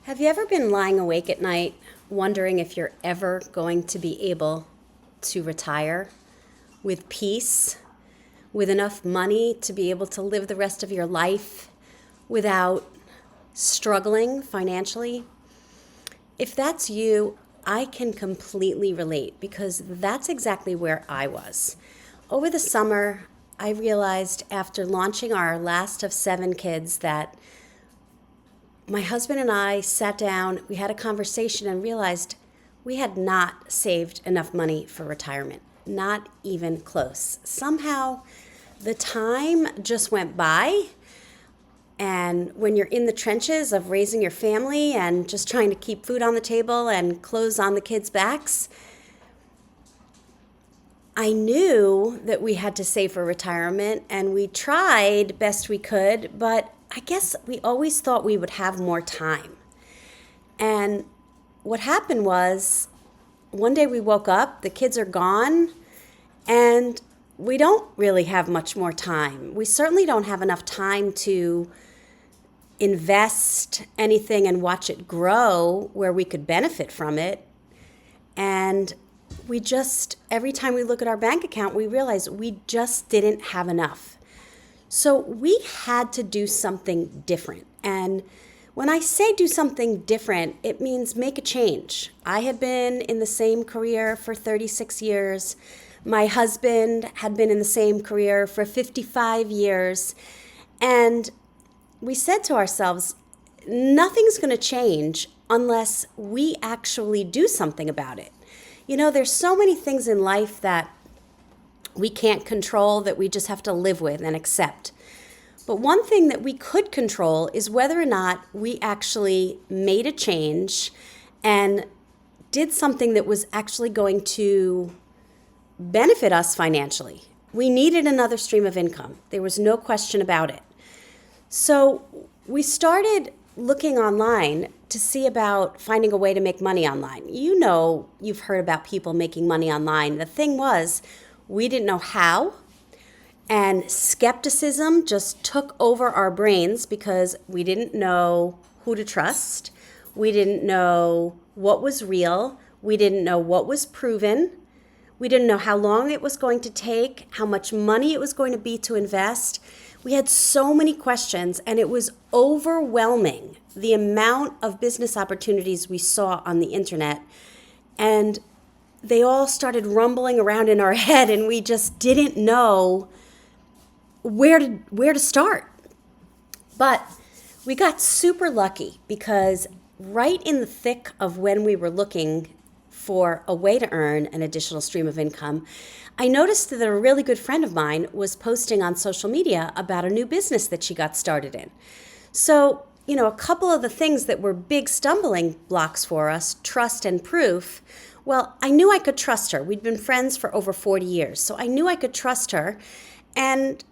Have you ever been lying awake at night wondering if you're ever going to be able to retire with peace, with enough money to be able to live the rest of your life without struggling financially? If that's you, I can completely relate because that's exactly where I was. Over the summer, I realized after launching our last of 7 kids that my husband and I sat down, we had a conversation and realized we had not saved enough money for retirement, not even close. Somehow the time just went by, and when you're in the trenches of raising your family and just trying to keep food on the table and clothes on the kids' backs, I knew that we had to save for retirement, and we tried best we could, but I guess we always thought we would have more time. And what happened was, one day we woke up, the kids are gone, and we don't really have much more time. We certainly don't have enough time to invest anything and watch it grow where we could benefit from it. And we just, every time we look at our bank account, we realize we just didn't have enough. So we had to do something different. And when I say do something different, it means make a change. I had been in the same career for 36 years. My husband had been in the same career for 55 years. And we said to ourselves, nothing's going to change unless we actually do something about it. You know, there's so many things in life that we can't control, that we just have to live with and accept. But one thing that we could control is whether or not we actually made a change and did something that was actually going to benefit us financially. We needed another stream of income. There was no question about it. So we started looking online to see about finding a way to make money online. You know, you've heard about people making money online. The thing was, we didn't know how, and skepticism just took over our brains because we didn't know who to trust. We didn't know what was real. We didn't know what was proven. We didn't know how long it was going to take, how much money it was going to be to invest. We had so many questions, and it was overwhelming, the amount of business opportunities we saw on the internet. And they all started rumbling around in our head, and we just didn't know where to start. But we got super lucky because right in the thick of when we were looking for a way to earn an additional stream of income, I noticed that a really good friend of mine was posting on social media about a new business that she got started in. So, you know, a couple of the things that were big stumbling blocks for us, trust and proof. Well, I knew I could trust her. We'd been friends for over 40 years, so I knew I could trust her. And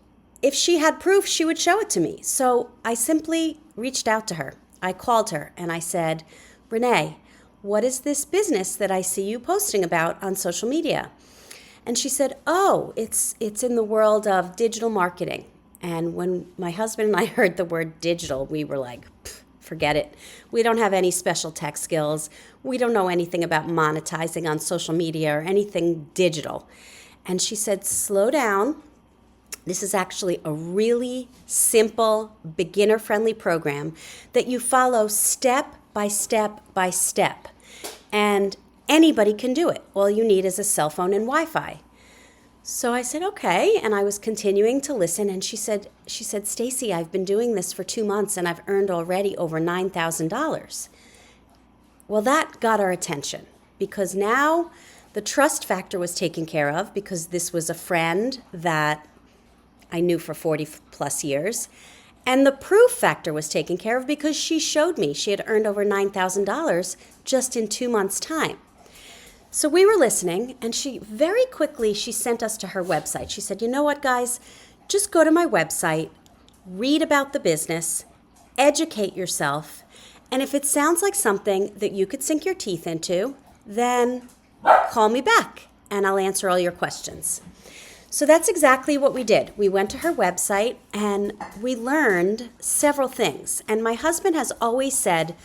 if she had proof, she would show it to me. So I simply reached out to her. I called her and I said, Renee, what is this business that I see you posting about on social media? And she said, oh, it's in the world of digital marketing. And when my husband and I heard the word digital, we were like, forget it. We don't have any special tech skills. We don't know anything about monetizing on social media or anything digital. And she said, slow down. This is actually a really simple, beginner-friendly program that you follow step by step by step. And anybody can do it. All you need is a cell phone and Wi-Fi. So I said, okay, and I was continuing to listen, and she said, Stacy, I've been doing this for 2 months, and I've earned already over $9,000. Well, that got our attention, because now the trust factor was taken care of, because this was a friend that I knew for 40 plus years, and the proof factor was taken care of because she showed me she had earned over $9,000 just in 2 months' time. So we were listening, and she very quickly sent us to her website. She said, you know what, guys, just go to my website, read about the business, educate yourself, and if it sounds like something that you could sink your teeth into, then call me back, and I'll answer all your questions. So that's exactly what we did. We went to her website, and we learned several things. And my husband has always said,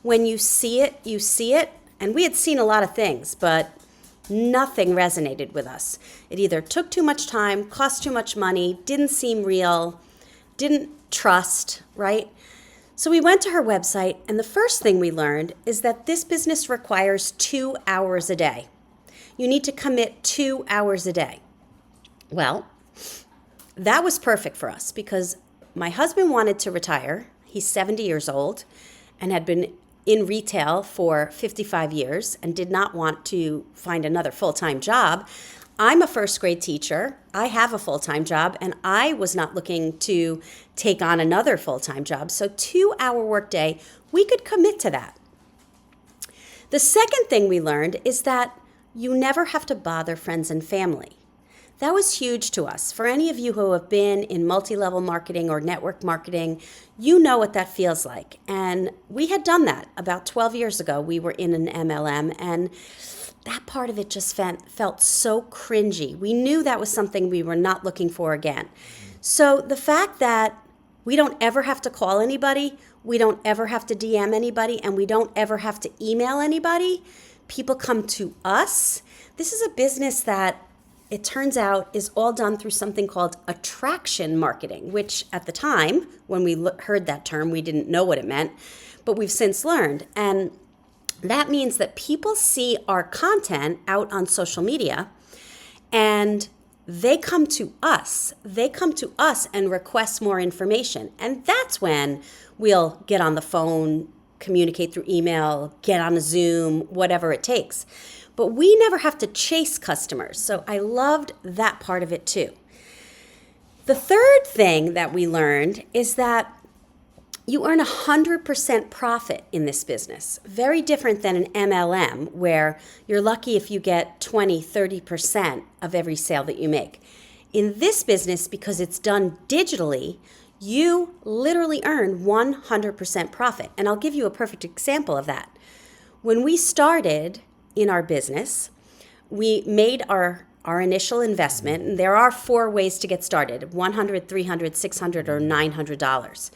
when you see it, you see it. And we had seen a lot of things, but nothing resonated with us. It either took too much time, cost too much money, didn't seem real, didn't trust, right? So we went to her website, and the first thing we learned is that this business requires 2 hours a day. You need to commit 2 hours a day. Well, that was perfect for us because my husband wanted to retire. He's 70 years old and had been in retail for 55 years and did not want to find another full-time job. I'm a first grade teacher. I have a full-time job, and I was not looking to take on another full-time job. So 2-hour workday, we could commit to that. The second thing we learned is that you never have to bother friends and family. That was huge to us. For any of you who have been in multi-level marketing or network marketing, you know what that feels like. And we had done that about 12 years ago. We were in an MLM, and that part of it just felt so cringy. We knew that was something we were not looking for again. So the fact that we don't ever have to call anybody, we don't ever have to DM anybody, and we don't ever have to email anybody, people come to us. This is a business that it turns out is all done through something called attraction marketing, which at the time, when we heard that term, we didn't know what it meant, but we've since learned. And that means that people see our content out on social media and they come to us. They come to us and request more information. And that's when we'll get on the phone, communicate through email, get on a Zoom, whatever it takes. But we never have to chase customers. So I loved that part of it too. The third thing that we learned is that you earn 100% profit in this business. Very different than an MLM where you're lucky if you get 20, 30% of every sale that you make. In this business, because it's done digitally, you literally earn 100% profit. And I'll give you a perfect example of that. When we started in our business, we made our initial investment, and there are 4 ways to get started: $100, $300, $600, or $900.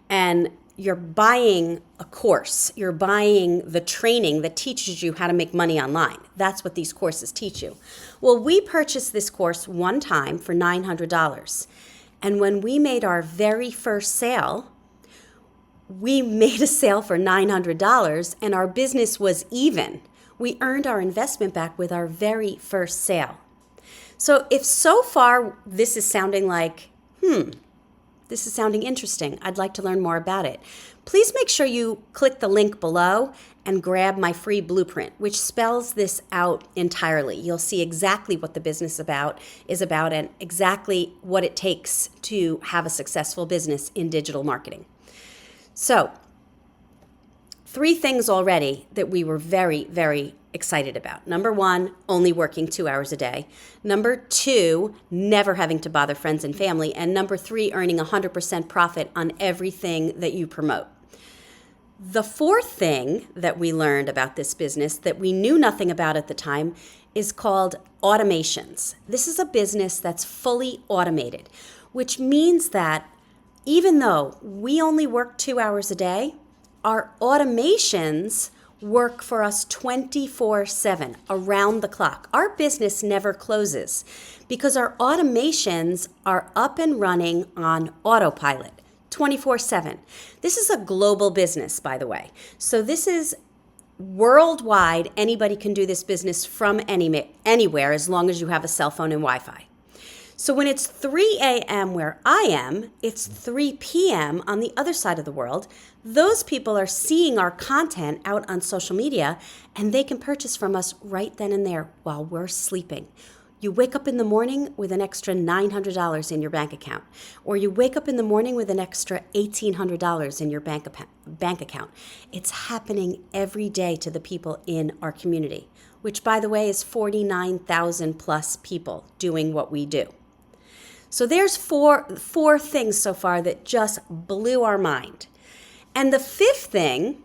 And you're buying a course. You're buying the training that teaches you how to make money online. That's what these courses teach you. Well, we purchased this course one time for $900. And when we made our very first sale, we made a sale for $900, and our business was even. We earned our investment back with our very first sale. So if so far this is sounding like, this is sounding interesting, I'd like to learn more about it, please make sure you click the link below and grab my free blueprint, which spells this out entirely. You'll see exactly what the business is about and exactly what it takes to have a successful business in digital marketing. So 3 things already that we were very, very excited about. Number 1, only working 2 hours a day. Number 2, never having to bother friends and family. And number 3, earning 100% profit on everything that you promote. The fourth thing that we learned about this business that we knew nothing about at the time is called automations. This is a business that's fully automated, which means that even though we only work 2 hours a day, our automations work for us 24/7, around the clock. Our business never closes because our automations are up and running on autopilot 24/7. This is a global business, by the way. So this is worldwide. Anybody can do this business from anywhere as long as you have a cell phone and Wi-Fi. So when it's 3 a.m. where I am, it's 3 p.m. on the other side of the world. Those people are seeing our content out on social media, and they can purchase from us right then and there while we're sleeping. You wake up in the morning with an extra $900 in your bank account, or you wake up in the morning with an extra $1,800 in your bank account. It's happening every day to the people in our community, which, by the way, is 49,000 plus people doing what we do. So there's four things so far that just blew our mind. And the fifth thing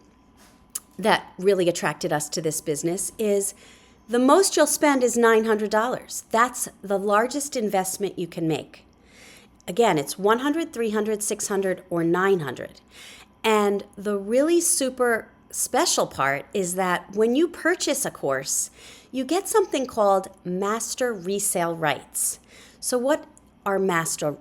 that really attracted us to this business is the most you'll spend is $900. That's the largest investment you can make. Again, it's $100, $300, $600, or $900. And the really super special part is that when you purchase a course, you get something called master resale rights. So what are master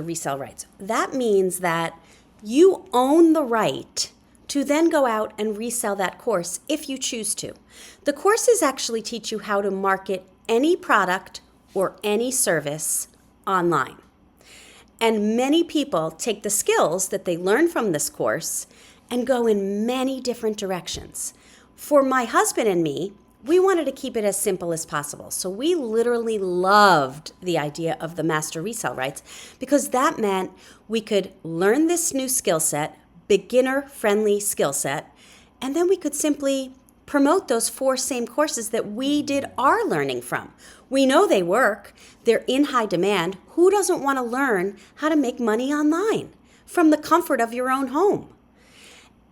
resale rights? That means that you own the right to then go out and resell that course if you choose to. The courses actually teach you how to market any product or any service online. And many people take the skills that they learn from this course and go in many different directions. For my husband and me, we wanted to keep it as simple as possible. So we literally loved the idea of the master resale rights because that meant we could learn this new skill set, beginner-friendly skill set, and then we could simply promote those 4 same courses that we did our learning from. We know they work. They're in high demand. Who doesn't want to learn how to make money online from the comfort of your own home?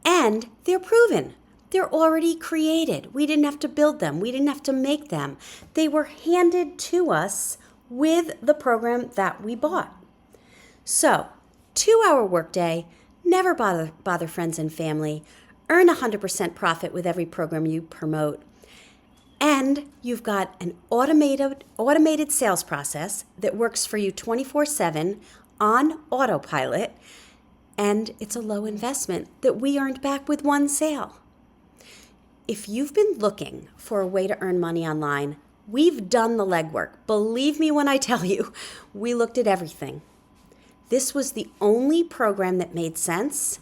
And they're proven. They're already created. We didn't have to build them. We didn't have to make them. They were handed to us with the program that we bought. So, 2-hour workday, never bother friends and family, earn 100% profit with every program you promote, and you've got an automated sales process that works for you 24/7 on autopilot, and it's a low investment that we earned back with 1 sale. If you've been looking for a way to earn money online, we've done the legwork. Believe me when I tell you, we looked at everything. This was the only program that made sense,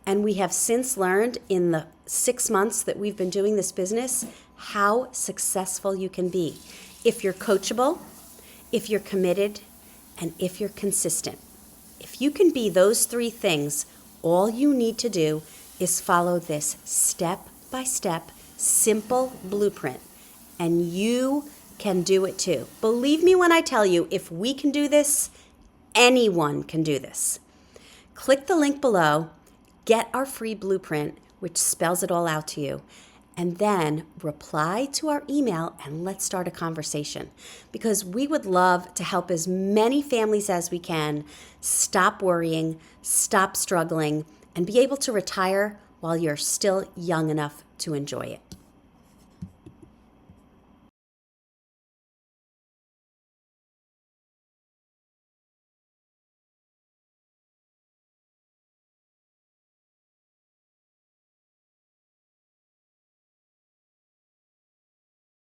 and we have since learned in the 6 months that we've been doing this business how successful you can be if you're coachable, if you're committed, and if you're consistent. If you can be those 3 things, all you need to do is follow this step-by-step, simple blueprint, and you can do it too. Believe me when I tell you, if we can do this, anyone can do this. Click the link below, get our free blueprint, which spells it all out to you, and then reply to our email and let's start a conversation, because we would love to help as many families as we can stop worrying, stop struggling, and be able to retire while you're still young enough to enjoy it.